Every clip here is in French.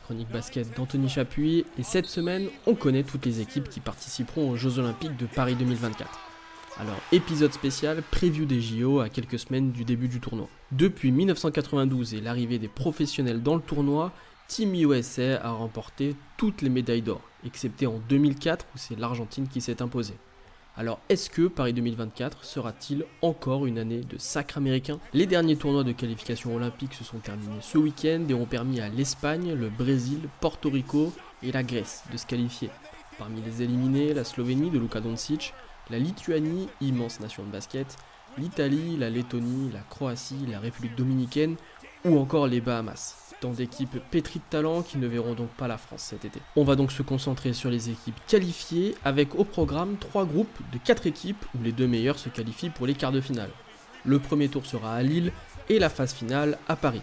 chronique basket d'Anthony Chapuis, et cette semaine, on connaît toutes les équipes qui participeront aux Jeux Olympiques de Paris 2024. Alors, épisode spécial, preview des JO à quelques semaines du début du tournoi. Depuis 1992 et l'arrivée des professionnels dans le tournoi, Team USA a remporté toutes les médailles d'or, excepté en 2004 où c'est l'Argentine qui s'est imposée. Alors est-ce que Paris 2024 sera-t-il encore une année de sacre américain? Les derniers tournois de qualification olympique se sont terminés ce week-end et ont permis à l'Espagne, le Brésil, Porto Rico et la Grèce de se qualifier. Parmi les éliminés, la Slovénie de Luka Doncic, la Lituanie, immense nation de basket, l'Italie, la Lettonie, la Croatie, la République dominicaine ou encore les Bahamas. Tant d'équipes pétries de talent qui ne verront donc pas la France cet été. On va donc se concentrer sur les équipes qualifiées avec au programme 3 groupes de 4 équipes où les 2 meilleurs se qualifient pour les quarts de finale. Le premier tour sera à Lille et la phase finale à Paris.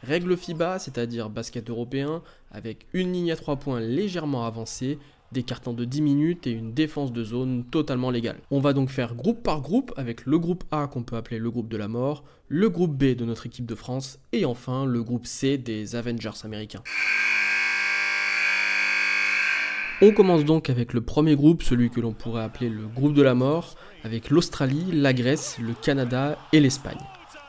Règle FIBA, c'est-à-dire basket européen, avec une ligne à 3 points légèrement avancée, des cartons de 10 minutes et une défense de zone totalement légale. On va donc faire groupe par groupe avec le groupe A qu'on peut appeler le groupe de la mort, le groupe B de notre équipe de France et enfin le groupe C des Avengers américains. On commence donc avec le premier groupe, celui que l'on pourrait appeler le groupe de la mort, avec l'Australie, la Grèce, le Canada et l'Espagne.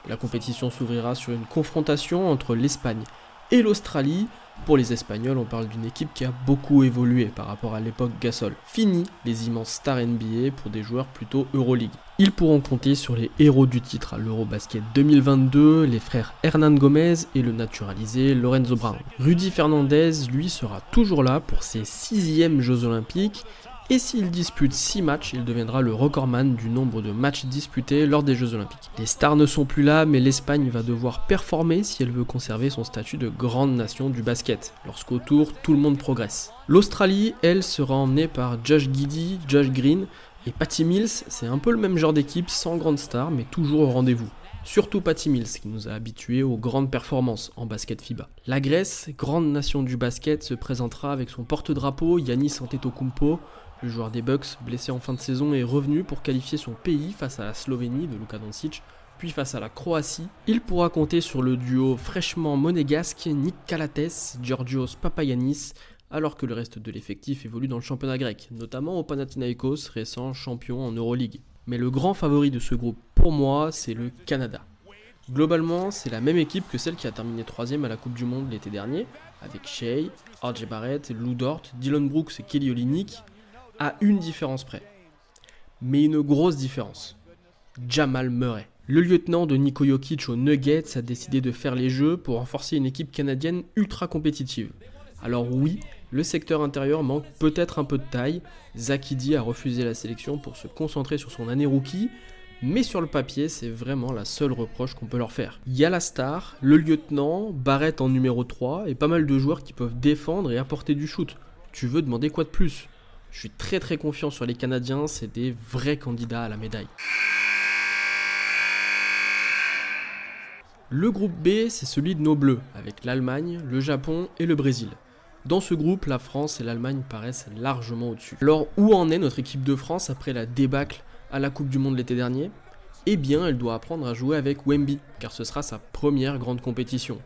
La compétition s'ouvrira sur une confrontation entre l'Espagne et l'Australie. Pour les Espagnols, on parle d'une équipe qui a beaucoup évolué par rapport à l'époque Gasol. Fini les immenses stars NBA pour des joueurs plutôt Euroleague. Ils pourront compter sur les héros du titre à l'Eurobasket 2022, les frères Hernan Gomez et le naturalisé Lorenzo Brown. Rudy Fernandez, lui, sera toujours là pour ses 6e Jeux Olympiques. Et s'il dispute 6 matchs, il deviendra le recordman du nombre de matchs disputés lors des Jeux Olympiques. Les stars ne sont plus là, mais l'Espagne va devoir performer si elle veut conserver son statut de grande nation du basket, lorsqu'autour tout le monde progresse. L'Australie, elle, sera emmenée par Josh Giddey, Josh Green et Patty Mills. C'est un peu le même genre d'équipe, sans grande star, mais toujours au rendez-vous. Surtout Patty Mills, qui nous a habitués aux grandes performances en basket FIBA. La Grèce, grande nation du basket, se présentera avec son porte-drapeau Yannis Antetokounmpo. Le joueur des Bucks, blessé en fin de saison, est revenu pour qualifier son pays face à la Slovénie de Luka Doncic, puis face à la Croatie. Il pourra compter sur le duo fraîchement monégasque Nick Calates, Georgios Papagiannis, alors que le reste de l'effectif évolue dans le championnat grec, notamment au Panathinaikos, récent champion en Euroleague. Mais le grand favori de ce groupe, pour moi, c'est le Canada. Globalement, c'est la même équipe que celle qui a terminé 3ème à la Coupe du Monde l'été dernier, avec Shai, RJ Barrett, Lou Dort, Dillon Brooks et Kelly Olynyk, à une différence près. Mais une grosse différence. Jamal Murray. Le lieutenant de Niko Jokic aux Nuggets a décidé de faire les jeux pour renforcer une équipe canadienne ultra compétitive. Alors oui, le secteur intérieur manque peut-être un peu de taille. Zach Edey a refusé la sélection pour se concentrer sur son année rookie, mais sur le papier, c'est vraiment la seule reproche qu'on peut leur faire. Il y a la star, le lieutenant, Barrett en numéro 3 et pas mal de joueurs qui peuvent défendre et apporter du shoot. Tu veux demander quoi de plus ? Je suis très confiant sur les Canadiens, c'est des vrais candidats à la médaille. Le groupe B, c'est celui de nos bleus, avec l'Allemagne, le Japon et le Brésil. Dans ce groupe, la France et l'Allemagne paraissent largement au-dessus. Alors où en est notre équipe de France après la débâcle à la Coupe du Monde l'été dernier? Eh bien, elle doit apprendre à jouer avec Wemby, car ce sera sa première grande compétition.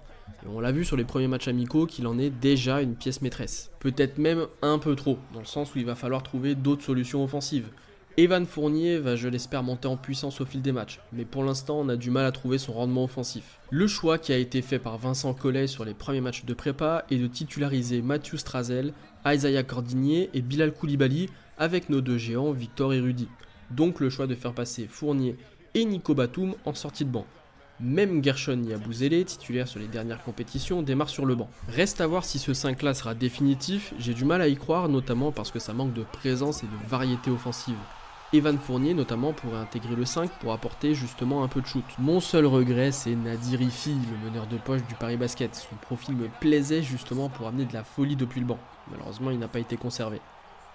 Et on l'a vu sur les premiers matchs amicaux qu'il en est déjà une pièce maîtresse. Peut-être même un peu trop, dans le sens où il va falloir trouver d'autres solutions offensives. Evan Fournier va, je l'espère, monter en puissance au fil des matchs, mais pour l'instant on a du mal à trouver son rendement offensif. Le choix qui a été fait par Vincent Collet sur les premiers matchs de prépa est de titulariser Mathieu Strazel, Isaiah Cordinier et Bilal Koulibaly avec nos 2 géants Victor et Rudy. Donc le choix de faire passer Fournier et Nico Batum en sortie de banc. Même Gershon Yabusele, titulaire sur les dernières compétitions, démarre sur le banc. Reste à voir si ce 5-là sera définitif, j'ai du mal à y croire, notamment parce que ça manque de présence et de variété offensive. Evan Fournier notamment pourrait intégrer le 5 pour apporter justement un peu de shoot. Mon seul regret, c'est Nadir Ifi, le meneur de poche du Paris Basket. Son profil me plaisait justement pour amener de la folie depuis le banc. Malheureusement, il n'a pas été conservé.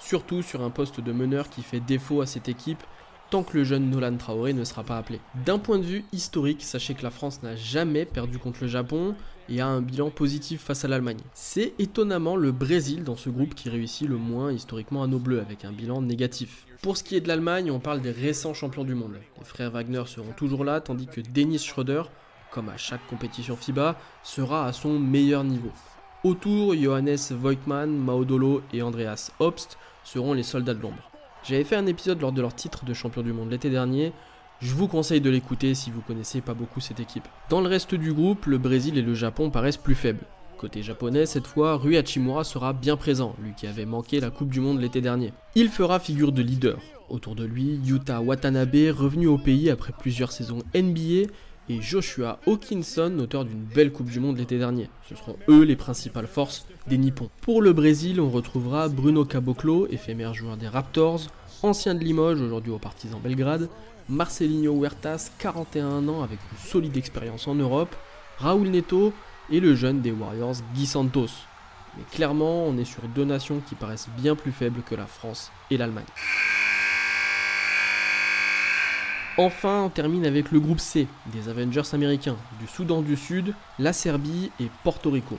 Surtout sur un poste de meneur qui fait défaut à cette équipe, tant que le jeune Nolan Traoré ne sera pas appelé. D'un point de vue historique, sachez que la France n'a jamais perdu contre le Japon et a un bilan positif face à l'Allemagne. C'est étonnamment le Brésil dans ce groupe qui réussit le moins historiquement à nos bleus avec un bilan négatif. Pour ce qui est de l'Allemagne, on parle des récents champions du monde. Les frères Wagner seront toujours là, tandis que Dennis Schröder, comme à chaque compétition FIBA, sera à son meilleur niveau. Autour, Johannes Voigtmann, Maodolo et Andreas Obst seront les soldats de l'ombre. J'avais fait un épisode lors de leur titre de champion du monde l'été dernier, je vous conseille de l'écouter si vous connaissez pas beaucoup cette équipe. Dans le reste du groupe, le Brésil et le Japon paraissent plus faibles. Côté japonais, cette fois, Rui Hachimura sera bien présent, lui qui avait manqué la Coupe du Monde l'été dernier. Il fera figure de leader. Autour de lui, Yuta Watanabe, revenu au pays après plusieurs saisons NBA, et Joshua Hawkinson, auteur d'une belle Coupe du Monde l'été dernier. Ce seront eux les principales forces des Nippons. Pour le Brésil, on retrouvera Bruno Caboclo, éphémère joueur des Raptors, ancien de Limoges, aujourd'hui au Partizan Belgrade, Marcelinho Huertas, 41 ans avec une solide expérience en Europe, Raúl Neto et le jeune des Warriors Gui Santos. Mais clairement, on est sur deux nations qui paraissent bien plus faibles que la France et l'Allemagne. Enfin, on termine avec le groupe C, des Avengers américains, du Soudan du Sud, la Serbie et Porto Rico.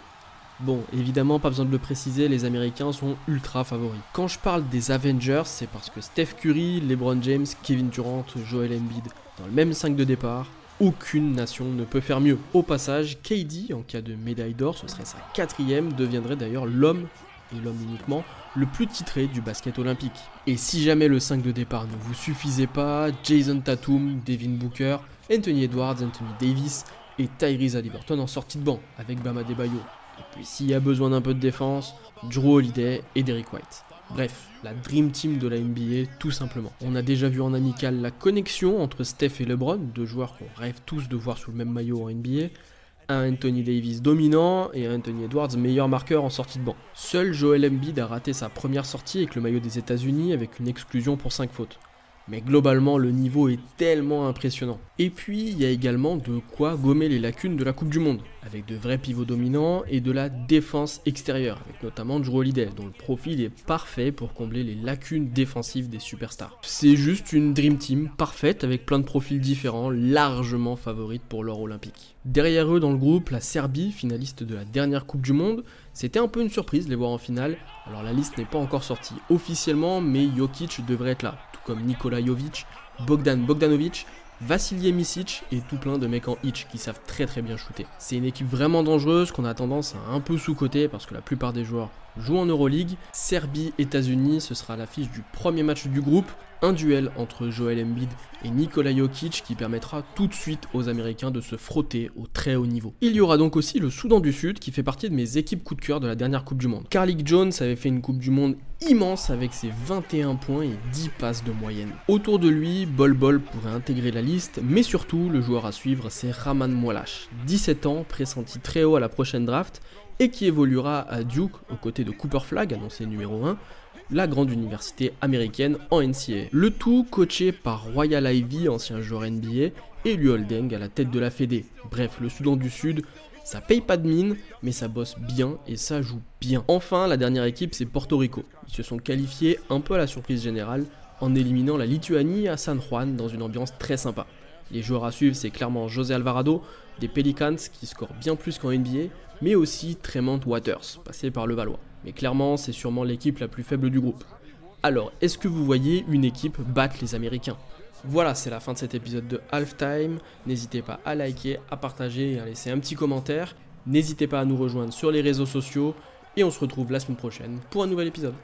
Bon, évidemment, pas besoin de le préciser, les Américains sont ultra favoris. Quand je parle des Avengers, c'est parce que Steph Curry, LeBron James, Kevin Durant, Joel Embiid, dans le même 5 de départ, aucune nation ne peut faire mieux. Au passage, KD, en cas de médaille d'or, ce serait sa 4e, deviendrait d'ailleurs l'homme, et l'homme uniquement, le plus titré du basket olympique. Et si jamais le 5 de départ ne vous suffisait pas, Jason Tatum, Devin Booker, Anthony Edwards, Anthony Davis et Tyrese Haliburton en sortie de banc, avec Bam Adebayo. Et puis s'il y a besoin d'un peu de défense, Jrue Holiday et Derrick White. Bref, la Dream Team de la NBA, tout simplement. On a déjà vu en amical la connexion entre Steph et LeBron, deux joueurs qu'on rêve tous de voir sous le même maillot en NBA, un Anthony Davis dominant et un Anthony Edwards meilleur marqueur en sortie de banc. Seul Joel Embiid a raté sa première sortie avec le maillot des États-Unis avec une exclusion pour 5 fautes. Mais globalement, le niveau est tellement impressionnant. Et puis, il y a également de quoi gommer les lacunes de la Coupe du Monde, avec de vrais pivots dominants et de la défense extérieure, avec notamment Jrue Holiday, dont le profil est parfait pour combler les lacunes défensives des superstars. C'est juste une Dream Team parfaite, avec plein de profils différents, largement favorites pour l'or olympique. Derrière eux dans le groupe, la Serbie, finaliste de la dernière Coupe du Monde, c'était un peu une surprise de les voir en finale. Alors la liste n'est pas encore sortie officiellement, mais Jokic devrait être là, tout comme Nikola Jovic, Bogdan Bogdanovic, Vasilije Micic et tout plein de mecs en hitch qui savent très bien shooter. C'est une équipe vraiment dangereuse qu'on a tendance à un peu sous-coter parce que la plupart des joueurs jouent en Euroleague. Serbie-États-Unis, ce sera l'affiche du premier match du groupe, un duel entre Joel Embiid et Nikola Jokic qui permettra tout de suite aux Américains de se frotter au très haut niveau. Il y aura donc aussi le Soudan du Sud qui fait partie de mes équipes coup de cœur de la dernière Coupe du Monde. Carlik Jones avait fait une Coupe du Monde immense avec ses 21 points et 10 passes de moyenne. Autour de lui, Bol Bol pourrait intégrer la liste, mais surtout le joueur à suivre c'est Raman Moalash, 17 ans, pressenti très haut à la prochaine draft et qui évoluera à Duke aux côtés de Cooper Flagg, annoncé numéro 1, la grande université américaine en NCAA. Le tout coaché par Royal Ivy, ancien joueur NBA, et Liu Holding à la tête de la Fédé. Bref, le Soudan du Sud, ça paye pas de mine, mais ça bosse bien et ça joue bien. Enfin, la dernière équipe, c'est Porto Rico. Ils se sont qualifiés un peu à la surprise générale en éliminant la Lituanie à San Juan dans une ambiance très sympa. Les joueurs à suivre, c'est clairement José Alvarado, des Pelicans qui scorent bien plus qu'en NBA, mais aussi Tremont Waters, passé par Levallois. Mais clairement, c'est sûrement l'équipe la plus faible du groupe. Alors, est-ce que vous voyez une équipe battre les Américains ? Voilà, c'est la fin de cet épisode de Halftime. N'hésitez pas à liker, à partager et à laisser un petit commentaire. N'hésitez pas à nous rejoindre sur les réseaux sociaux et on se retrouve la semaine prochaine pour un nouvel épisode.